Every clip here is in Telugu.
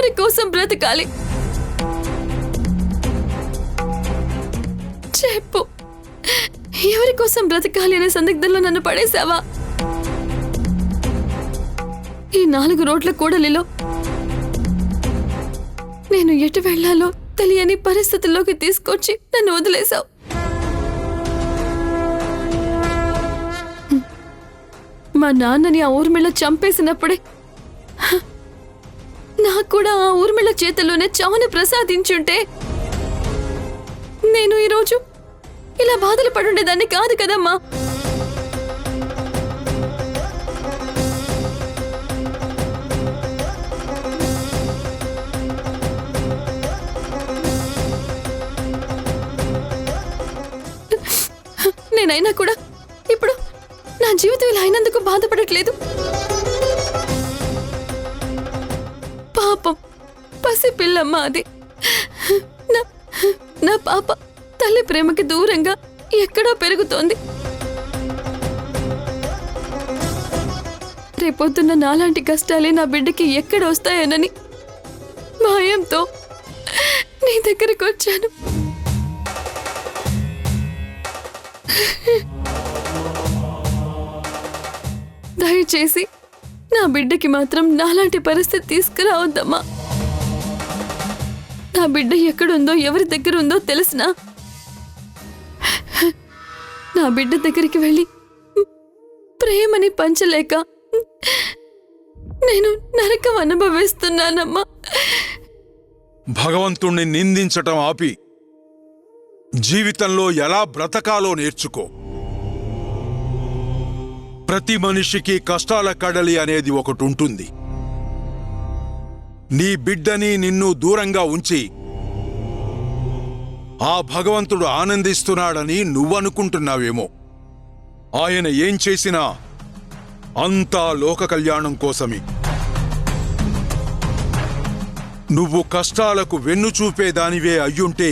ఎవరి కోసం బ్రతకాలి? చెప్పు, ఎవరి కోసం బ్రతకాలి అనే సందిగ్ధంలో నన్ను పడేశావా? ఈ 4 రోడ్ల కూడలిలో నేను ఎటు వెళ్లాలో తెలియని పరిస్థితుల్లోకి తీసుకొచ్చి నన్ను వదిలేశావు. మా నాన్నని ఆ ఊర్మిళ చంపేసినప్పుడే నాకు కూడా ఆ ఊర్మిళ చేతిలోనే చావుని ప్రసాదించుంటే నేను ఈరోజు ఇలా బాధలు పడుండేదాన్ని కాదు కదమ్మా. నేనైనా కూడా ఇప్పుడు నా జీవితం ఇలా అయినందుకు బాధపడట్లేదు. పాపం పసి పిల్లమ్మ అది. నా పాప తల్లి ప్రేమకి దూరంగా ఎక్కడో పెరుగుతోంది. రేపొద్దున్న నాలాంటి కష్టాలే నా బిడ్డకి ఎక్కడ వస్తాయోనని భయంతో నీ దగ్గరకు వచ్చాను. దయచేసి నా బిడ్డకి మాత్రం నాలాంటి పరిస్థితి తీసుకురావద్దమ్మా. నా బిడ్డ ఎక్కడుందో ఎవరి దగ్గర ఉందో తెలిసినా నా బిడ్డ దగ్గరికి వెళ్ళి ప్రేమని పంచలేక నేను నరకం అనుభవిస్తున్నానమ్మా. భగవంతుణ్ణి నిందించటం ఆపి జీవితంలో ఎలా బ్రతకాలో నేర్చుకో. ప్రతి మనిషికి కష్టాల కడలి అనేది ఒకటి ఉంటుంది. నీ బిడ్డని నిన్ను దూరంగా ఉంచి ఆ భగవంతుడు ఆనందిస్తున్నాడని నువ్వనుకుంటున్నావేమో. ఆయన ఏం చేసినా అంతా లోక కళ్యాణం కోసమే. నువ్వు కష్టాలకు వెన్ను చూపేదానివే అయ్యుంటే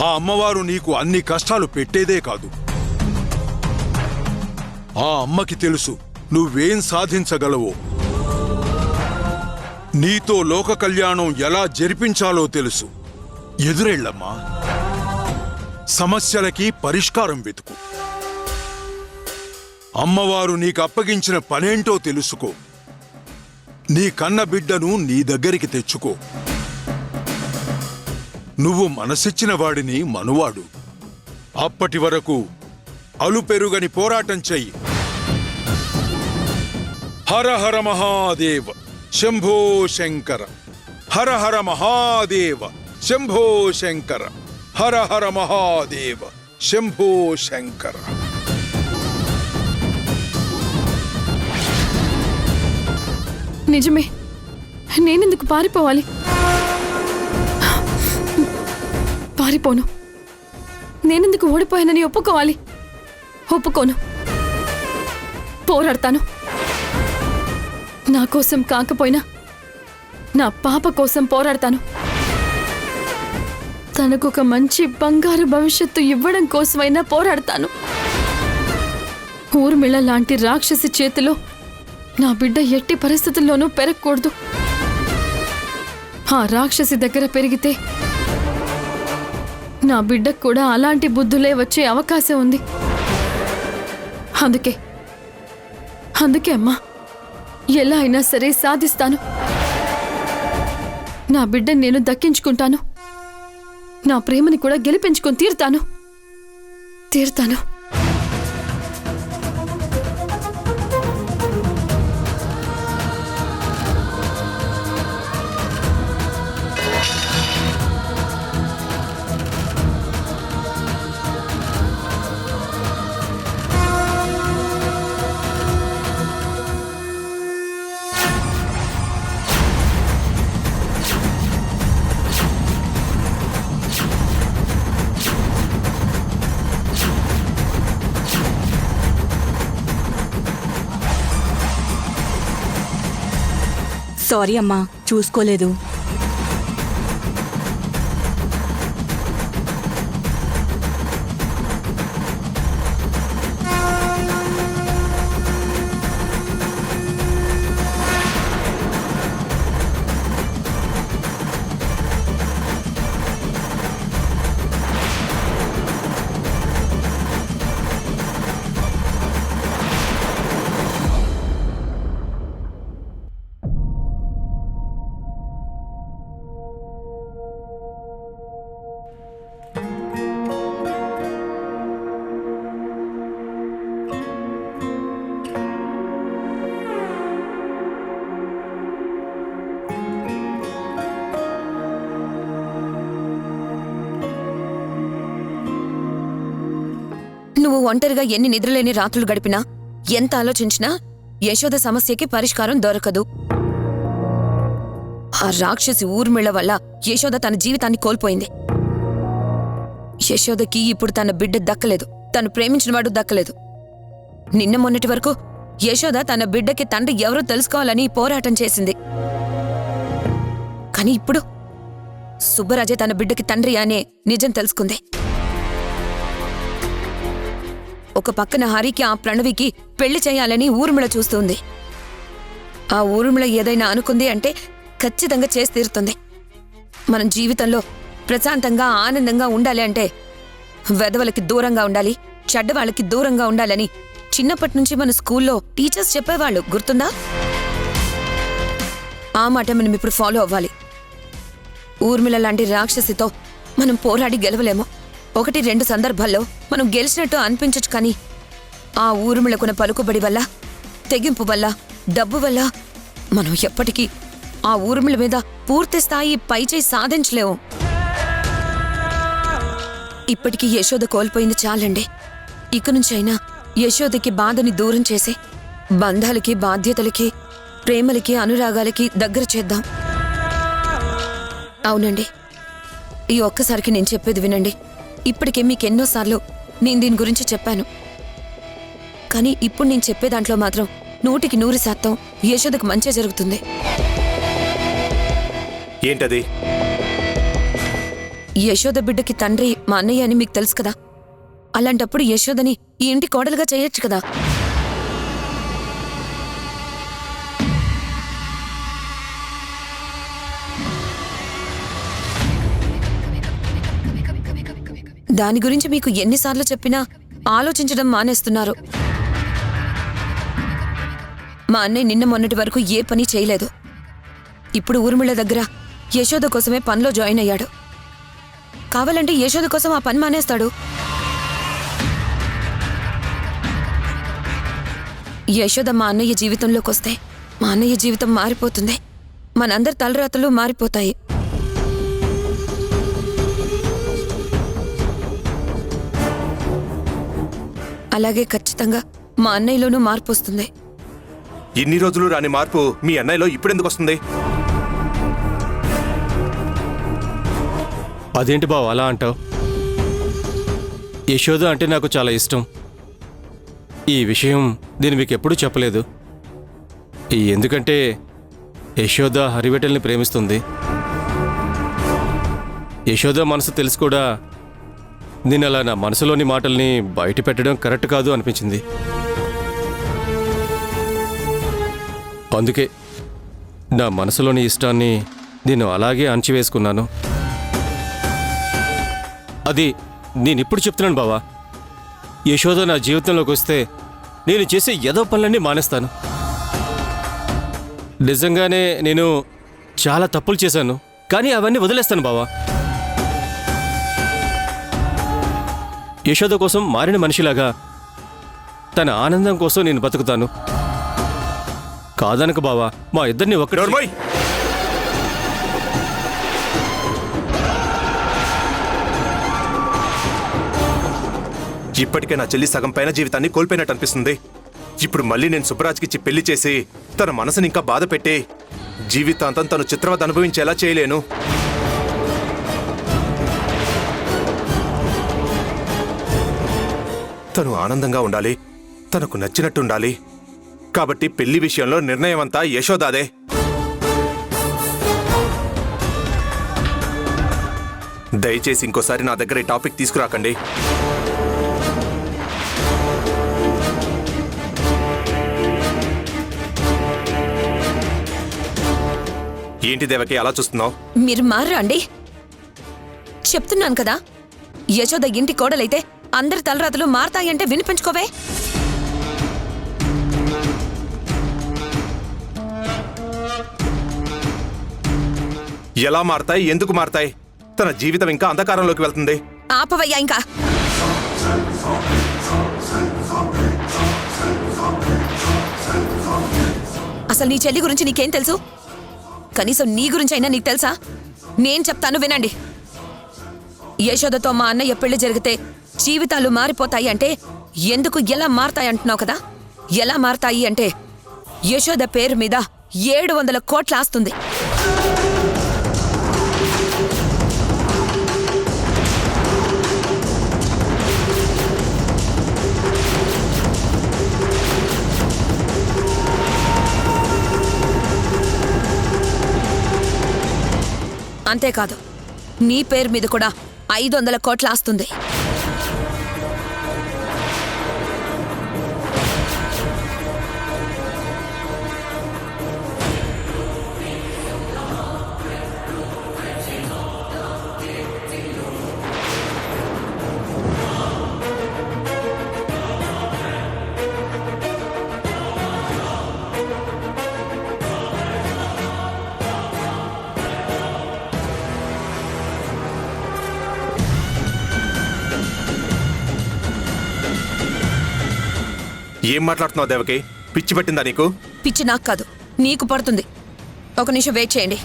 ఆ అమ్మవారు నీకు అన్ని కష్టాలు పెట్టేదే కాదు. ఆ అమ్మకి తెలుసు నువ్వేం సాధించగలవో. నీతో లోక కళ్యాణం ఎలా జరిపించాలో తెలుసు. ఎదురెళ్ళమ్మా, సమస్యలకి పరిష్కారం వెతుకు. అమ్మవారు నీకు అప్పగించిన పనేంటో తెలుసుకో. నీ కన్న బిడ్డను నీ దగ్గరికి తెచ్చుకో. నువ్వు మనసిచ్చిన వాడిని మనువాడు. అప్పటి వరకు అలుపెరుగని పోరాటం చెయ్యి. హర హర మహాదేవ శంభో శంకర, హర హర మహాదేవ శంభో శంకర, హర హర మహాదేవ శంభో శంకర. నిజమే, నేనెందుకు పారిపోవాలి? పారిపోను. నేనెందుకు ఓడిపోయానని ఒప్పుకోవాలి? ఒప్పుకోను. పోరాడతాను. నా కోసం కాకపోయినా నా పాప కోసం పోరాడతాను. తనకొక మంచి బంగారు భవిష్యత్తు ఇవ్వడం కోసమైనా పోరాడతాను. ఊర్మిళ లాంటి రాక్షసి చేతిలో నా బిడ్డ ఎట్టి పరిస్థితుల్లోనూ పెరగకూడదు. ఆ రాక్షసి దగ్గర పెరిగితే నా బిడ్డకు కూడా అలాంటి బుద్ధులే వచ్చే అవకాశం ఉంది. అందుకే అమ్మా, ఎలా అయినా సరే సాధిస్తాను. నా బిడ్డని నేను దక్కించుకుంటాను. నా ప్రేమని కూడా గెలిపించుకొని తీరుతాను. సారీ అమ్మా, చూసుకోలేదు. ఒంటరిగా ఎన్ని నిద్రలేని రాత్రులు గడిపినా ఎంత ఆలోచించినా యశోద సమస్యకి పరిష్కారం దొరకదు. ఆ రాక్షసి ఊర్మిళ వల్ల యశోద తన జీవితాన్ని కోల్పోయింది. యశోదకి ఇప్పుడు తన బిడ్డ దక్కలేదు, తను ప్రేమించిన వాడు దక్కలేదు. నిన్న మొన్నటి వరకు యశోద తన బిడ్డకి తండ్రి ఎవరో తెలుసుకోవాలని పోరాటం చేసింది. కానీ ఇప్పుడు సుబ్బరాజే తన బిడ్డకి తండ్రి అనే నిజం తెలుసుకుంది. ఒక పక్కన హరికి ఆ ప్రణవికి పెళ్లి చేయాలని ఊర్మిళ చూస్తుంది. ఆ ఊర్మిళ ఏదైనా అనుకుంది అంటే ఖచ్చితంగా చేసి తీరుతుంది. మనం జీవితంలో ప్రశాంతంగా ఆనందంగా ఉండాలి అంటే వెధవలకి దూరంగా ఉండాలి, చెడ్డవాళ్ళకి దూరంగా ఉండాలని చిన్నప్పటి నుంచి మన స్కూల్లో టీచర్స్ చెప్పేవాళ్ళు, గుర్తుందా? ఆ మాట మనం ఇప్పుడు ఫాలో అవ్వాలి. ఊర్మిళ లాంటి రాక్షసితో మనం పోరాడి గెలవలేము. 1-2 సందర్భాల్లో మనం గెలిచినట్టు అనిపించచ్చు, కానీ ఆ ఊర్మిళకున్న పలుకుబడి వల్ల, తెగింపు వల్ల, డబ్బు వల్ల మనం ఎప్పటికీ ఆ ఊర్మిళ మీద పూర్తి స్థాయి పైచేయి సాధించలేము. ఇప్పటికీ యశోద కోల్పోయింది చాలండి. ఇక నుంచైనా యశోదకి బాధని దూరం చేసి బంధాలకి, బాధ్యతలకి, ప్రేమలకి, అనురాగాలకి దగ్గర చేద్దాం. అవునండి, ఈ ఒక్కసారికి నేను చెప్పేది వినండి. ఇప్పటికే మీకెన్నోసార్లు నేను దీని గురించి చెప్పాను, కానీ ఇప్పుడు నేను చెప్పే దాంట్లో మాత్రం 100% యశోదకు మంచి జరుగుతుంది. ఏంటది? యశోద బిడ్డకి తండ్రి మా అన్నయ్య అని మీకు తెలుసు కదా. అలాంటప్పుడు యశోదని ఈ ఇంటి కోడలుగా చేయొచ్చు కదా. దాని గురించి మీకు ఎన్నిసార్లు చెప్పినా ఆలోచించడం మానేస్తున్నారు. మా అన్నయ్య నిన్న మొన్నటి వరకు ఏ పని చేయలేదు. ఇప్పుడు ఊర్మిళ దగ్గర యశోద కోసమే పనిలో జాయిన్ అయ్యాడు. కావాలంటే యశోద కోసం ఆ పని మానేస్తాడు. యశోద మా అన్నయ్య జీవితంలోకి వస్తే మా అన్నయ్య జీవితం మారిపోతుంది. మనందరి తలరాతలు మారిపోతాయి. అలాగే ఖచ్చితంగా మా అన్నయ్యలోనూ మార్పు వస్తుంది. ఇన్ని రోజులు రాని మార్పు మీ అన్నయ్యలో ఇప్పుడెందుకు వస్తుంది? అదేంటి బావ అలా అంటావు? యశోద అంటే నాకు చాలా ఇష్టం. ఈ విషయం నేను మీకు ఎప్పుడూ చెప్పలేదు. ఎందుకంటే యశోద హరివేటల్ని ప్రేమిస్తుంది. యశోద మనసు తెలిసి కూడా నేను అలా నా మనసులోని మాటల్ని బయట పెట్టడం కరెక్ట్ కాదు అనిపించింది. అందుకే నా మనసులోని ఇష్టాన్ని నేను అలాగే అణచివేసుకున్నాను. అది నేనిప్పుడు చెప్తున్నాను బావా. యశోద నా జీవితంలోకి వస్తే నేను చేసే ఏదో పనులన్నీ మానేస్తాను. నిజంగానే నేను చాలా తప్పులు చేశాను, కానీ అవన్నీ వదిలేస్తాను బావా. యశోద కోసం మారిన మనిషిలాగా తన ఆనందం కోసం నేను బతుకుతాను. కాదనక బావా, మా ఇద్దరిని ఒక్కడే. ఇప్పటికే నా చెల్లి సగం పైన జీవితాన్ని కోల్పోయినట్టు అనిపిస్తుంది. ఇప్పుడు మళ్ళీ నేను సుబ్బరాజ్కి పెళ్లి చేసి తన మనసుని ఇంకా బాధ పెట్టి జీవితాంతం తను చిత్రవద అనుభవించేలా చేయలేను. తను ఆనందంగా ఉండాలి, తనకు నచ్చినట్టు ఉండాలి. కాబట్టి పెళ్లి విషయంలో నిర్ణయం అంతా యశోదాదే. దయచేసి ఇంకోసారి నా దగ్గర ఈ టాపిక్ తీసుకురాకండి. ఏంటి దేవకి అలా చూస్తున్నావు? మీరు మారరా అండి? చెప్తున్నాను కదా, యశోద ఇంటి కోడలైతే అందరి తలరాతలు మారతాయంటే వినిపించుకోవే. ఎలా మారతాయి? ఎందుకు మారతాయి? తన జీవితం ఇంకా అంధకారంలోకి వెళ్తుంది. ఆపవయ్యా ఇంకా. అసలు నీ చెల్లి గురించి నీకేం తెలుసు? కనీసం నీ గురించి అయినా నీకు తెలుసా? నేను చెప్తాను వినండి. యశోదతో మా అన్నయ్య పెళ్లి జరిగితే జీవితాలు మారిపోతాయి అంటే ఎందుకు ఎలా మారతాయి అంటున్నావు కదా? ఎలా మారతాయి అంటే యశోద పేరు మీద 700 కోట్ల ఆస్తుంది. అంతేకాదు, నీ పేరు మీద కూడా 500 కోట్ల ఆస్తుంది. ఏం మాట్లాడుతున్నావు దేవకి? పిచ్చి పట్టిందా నీకు? పిచ్చి నాకు కాదు, నీకు పడుతుంది. ఒక నిమిషం వెయిట్ చేయండి.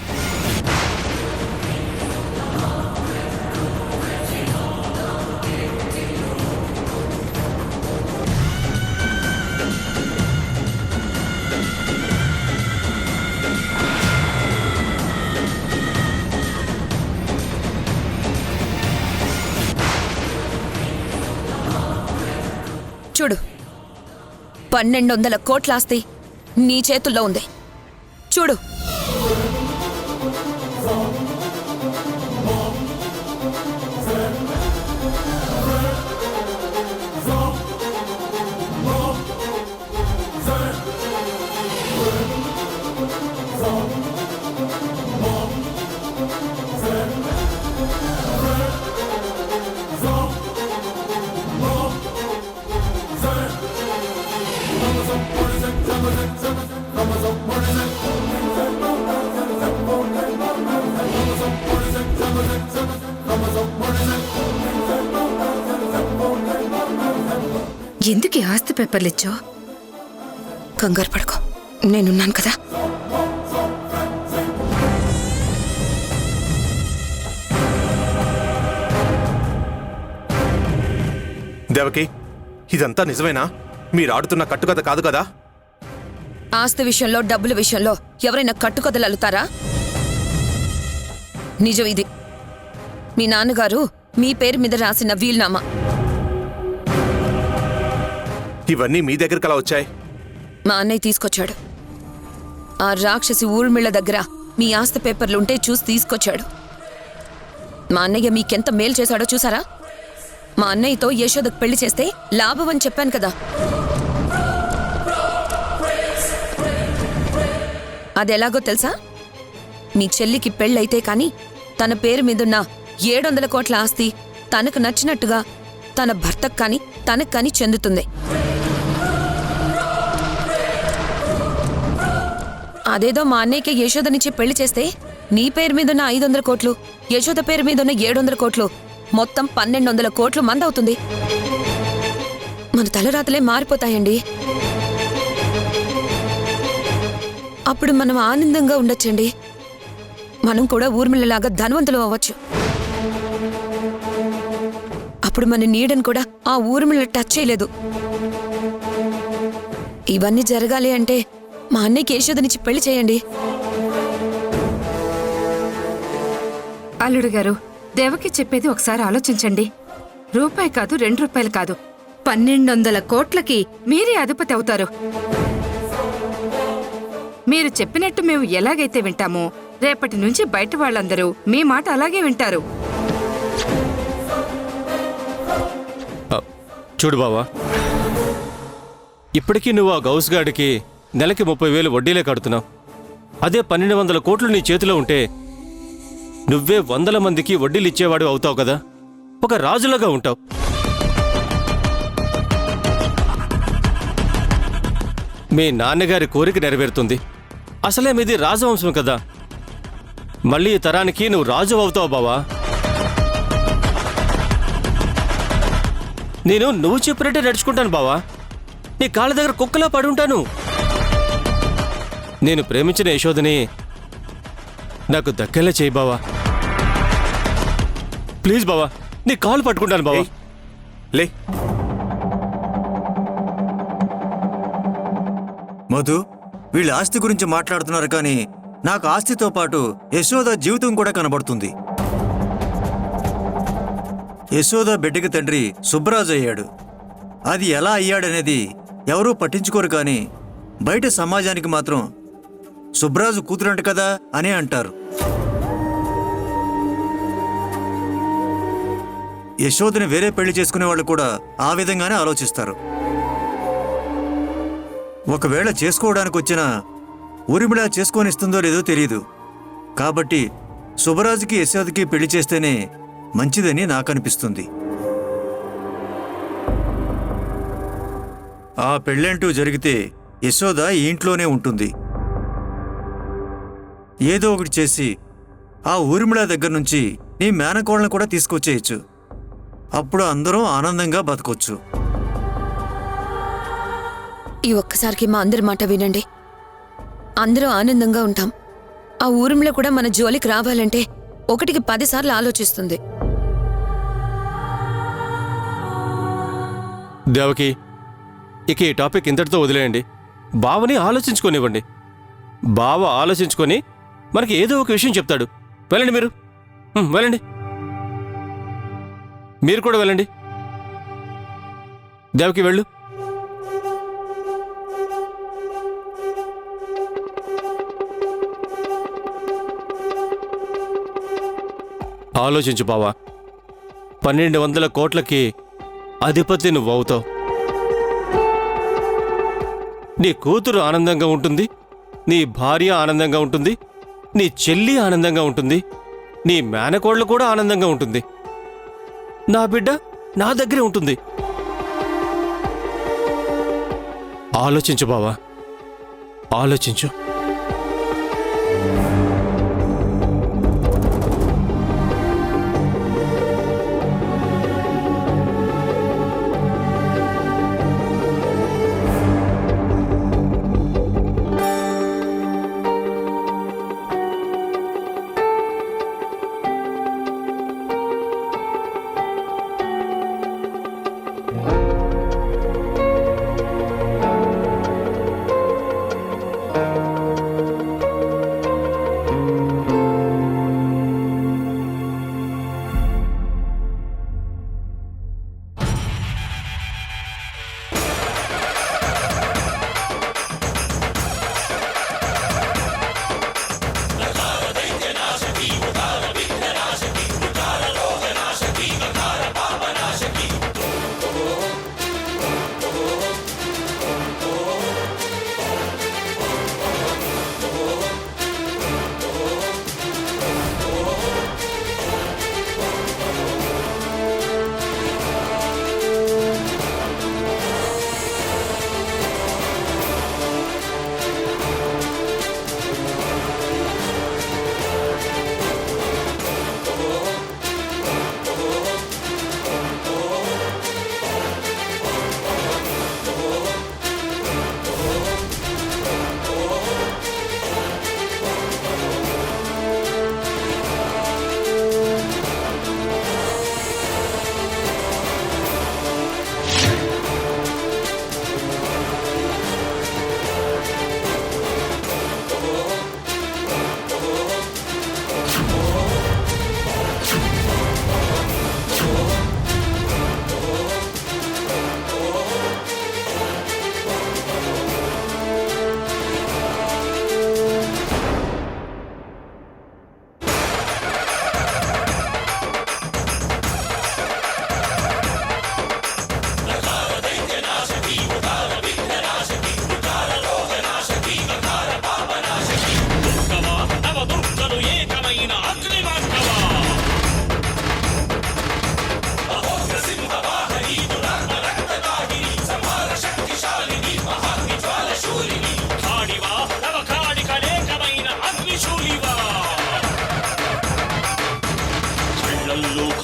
చూడు, 1200 కోట్ల ఆస్తి నీ చేతుల్లో ఉంది. చూడు. ఎందుకు ఈ ఆస్తి పేపర్లు ఇచ్చావు? కంగారు పడుకో, నేనున్నాను కదా. దేవకి, ఇదంతా నిజమేనా? మీరు ఆడుతున్న కట్టుకథ కాదు కదా? ఆస్తి విషయంలో, డబ్బుల విషయంలో ఎవరైనా కట్టుకథలు అల్లుతారా? నిజం ఇది. మీ నాన్నగారు మీ పేరు మీద రాసిన వీల్నామా. ఇవన్నీ మీ దగ్గరికి అలా వచ్చాయి? మా అన్నయ్య తీసుకొచ్చాడు. ఆ రాక్షసి ఊర్మిళ్ళ దగ్గర మీ ఆస్తి పేపర్లుంటే చూసి తీసుకొచ్చాడు. మా అన్నయ్య మీకెంత మేలు చేశాడో చూసారా? మా అన్నయ్యతో యశోదకు పెళ్లి చేస్తే లాభం అని చెప్పాను కదా. అదెలాగో తెలుసా? మీ చెల్లికి పెళ్ళైతే కాని తన పేరు మీదున్న 700 కోట్ల ఆస్తి తనకు నచ్చినట్టుగా తన భర్తకు కాని తనకు కాని చెందుతుంది. అదేదో మా అన్నయ్యకి యశోదనిచ్చి పెళ్లి చేస్తే నీ పేరు మీదున్న 500 కోట్లు, యశోద పేరు మీదున్న 700 కోట్లు, మొత్తం 1200 కోట్లు మందవుతుంది. మన తలరాతలే మారిపోతాయండి. అప్పుడు మనం ఆనందంగా ఉండొచ్చండి. మనం కూడా ఊర్మిళలాగా ధనవంతులు అవ్వచ్చు. అప్పుడు మన నీడను కూడా ఆ ఊర్మిళ టచ్ చేయలేదు. ఇవన్నీ జరగాలి అంటే మా అన్నయ్యకి యశోదనిచ్చి పెళ్లి చేయండి. అల్లుడు గారు, దేవకి చెప్పేది ఒకసారి ఆలోచించండి. రూపాయి కాదు, 2 రూపాయలు కాదు, 1200 కోట్లకి మీరే అధిపతి అవుతారు. మీరు చెప్పినట్టు మేము ఎలాగైతే వింటామో రేపటి నుంచి బయట వాళ్ళందరూ మీ మాట అలాగే వింటారు. చూడు బావా, ఇప్పటికీ నువ్వు ఆ గౌస్ గాడికి నెలకి 30,000 వడ్డీలే కడుతున్నావు. అదే 1200 కోట్లు నీ చేతిలో ఉంటే నువ్వే 100 మందికి వడ్డీలు ఇచ్చేవాడు అవుతావు కదా. ఒక రాజులాగా ఉంటావు. మీ నాన్నగారి కోరిక నెరవేరుతుంది. అసలే మీది రాజవంశం కదా. మళ్ళీ ఈ తరానికి నువ్వు రాజు అవుతావు బావా. నేను నువ్వు చెప్పినట్టే నడుచుకుంటాను బావా. నీ కాళ్ళ దగ్గర కుక్కలా పడి ఉంటాను. నేను ప్రేమించిన యశోదని నాకు దక్కేలా చేయి బావా. ప్లీజ్ బావా, నీ కాలు పట్టుకుంటాను బావా. లే, మధు, వీళ్ళ ఆస్తి గురించి మాట్లాడుతున్నారు కానీ నాకు ఆస్తితో పాటు యశోద జీవితం కూడా కనబడుతుంది. యశోద బిడ్డకి తండ్రి సుబ్బరాజు అయ్యాడు. అది ఎలా అయ్యాడనేది ఎవరూ పట్టించుకోరు కానీ బయట సమాజానికి మాత్రం సుబ్బరాజు కూతురంట కదా అనే అంటారు. యశోదని వేరే పెళ్లి చేసుకునే వాళ్ళు కూడా ఆ విధంగానే ఆలోచిస్తారు. ఒకవేళ చేసుకోవడానికి వచ్చిన ఊరిమిళ చేసుకోనిస్తుందో లేదో తెలియదు. కాబట్టి సుబ్బరాజుకి యశోదకి పెళ్లి చేస్తేనే మంచిదని నాకనిపిస్తుంది. ఆ పెళ్ళంటూ జరిగితే యశోద ఈ ఇంట్లోనే ఉంటుంది. ఏదో ఒకటి చేసి ఆ ఊరిమిళ దగ్గర నుంచి నీ మేనకోళ్ళను కూడా తీసుకొచ్చేయచ్చు. అప్పుడు అందరం ఆనందంగా బతకొచ్చు. ఈ ఒక్కసారికి మా అందరి మాట వినండి. అందరూ ఆనందంగా ఉంటాం. ఆ ఊరిమిళ కూడా మన జోలికి రావాలంటే 1కి 10 సార్లు ఆలోచిస్తుంది. దేవకి, ఇక ఈ టాపిక్ ఇంతటితో వదిలేయండి. బావని ఆలోచించుకోనివ్వండి. బావ ఆలోచించుకొని మనకి ఏదో ఒక విషయం చెప్తాడు. వెళ్ళండి మీరు, వెళ్ళండి. మీరు కూడా వెళ్ళండి. దేవకి వెళ్ళు. ఆలోచించు బావా, 1200 కోట్లకి అధిపతి నువ్వవుతావు. నీ కూతురు ఆనందంగా ఉంటుంది, నీ భార్య ఆనందంగా ఉంటుంది, నీ చెల్లి ఆనందంగా ఉంటుంది, నీ మేనకోడలు కూడా ఆనందంగా ఉంటుంది. నా బిడ్డ నా దగ్గరే ఉంటుంది. ఆలోచించు బావా, ఆలోచించు.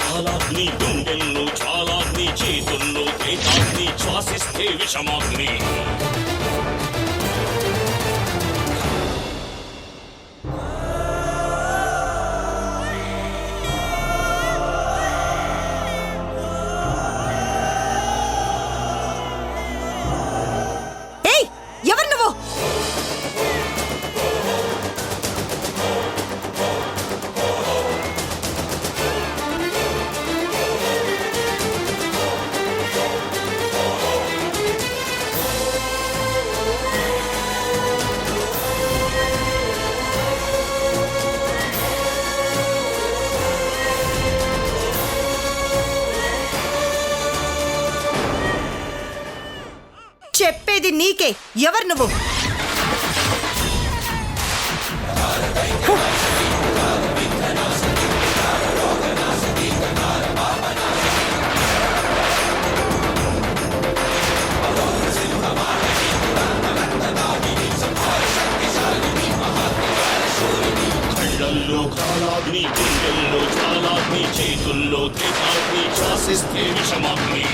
కాలాగ్ని గుండెల్లో జ్వాలాగ్ని చేతుల్లో ప్రేతాగ్ని శ్వాసిస్తే విషమాగ్ని ఏయ్, ఎవరు నువ్వు? చెప్పింది నీకే. ఎవరు నువ్వు? కళ్ళల్లో కాలాగ్ని, గుండెల్లో జ్వాలాగ్ని, చేతుల్లో త్రేతాగ్ని, శ్వాసిస్తే విషమాగ్ని.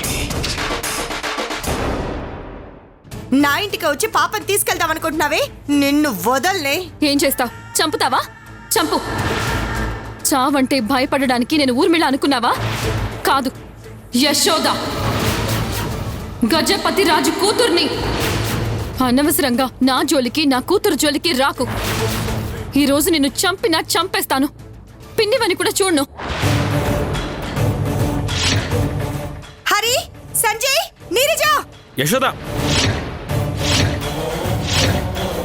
నా ఇంటికి వచ్చి పాపని తీసుకెళ్దాం అనుకుంటున్నావే? నిన్ను వదల్నే. ఏం చేస్తావ్? చంపుతావా? చంపు. చావంటే భయపడడానికి నేను ఊర్మిళ అనుకున్నావా? కాదు, యశోద, గజపతి రాజు కూతుర్ని. అనవసరంగా నా జోలికి, నా కూతురు జోలికి రాకు. ఈ రోజు నిన్ను చంపినా చంపేస్తాను. పిన్నివని కూడా చూడను. హరి, సంజయ్, నీరజ. యశోద